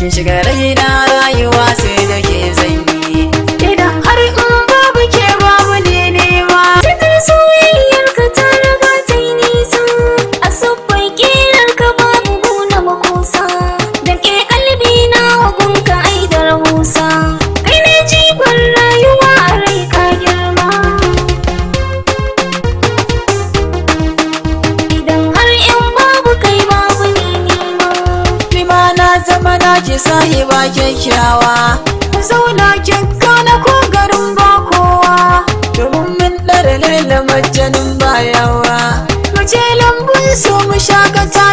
kin shiga raina rayuwa sai da ke zanyi. Idan har in babu ke babu ne ma fitar soyayyar ka ta riga ta yi nisa, a sabbai ƙirar ka babu guna makusa, da ke kalbi na wagun ka ai da rahusa, kai ne jigon rayuwa a rai ka girma. Idan har in babu kai babu ne ma Ni ma na zama na ki sahiba kyakkyawa, zauna kinka na ko garin ba kowa, domin min ɗara laila majanin bayawa. Mu je lambun so mu shakata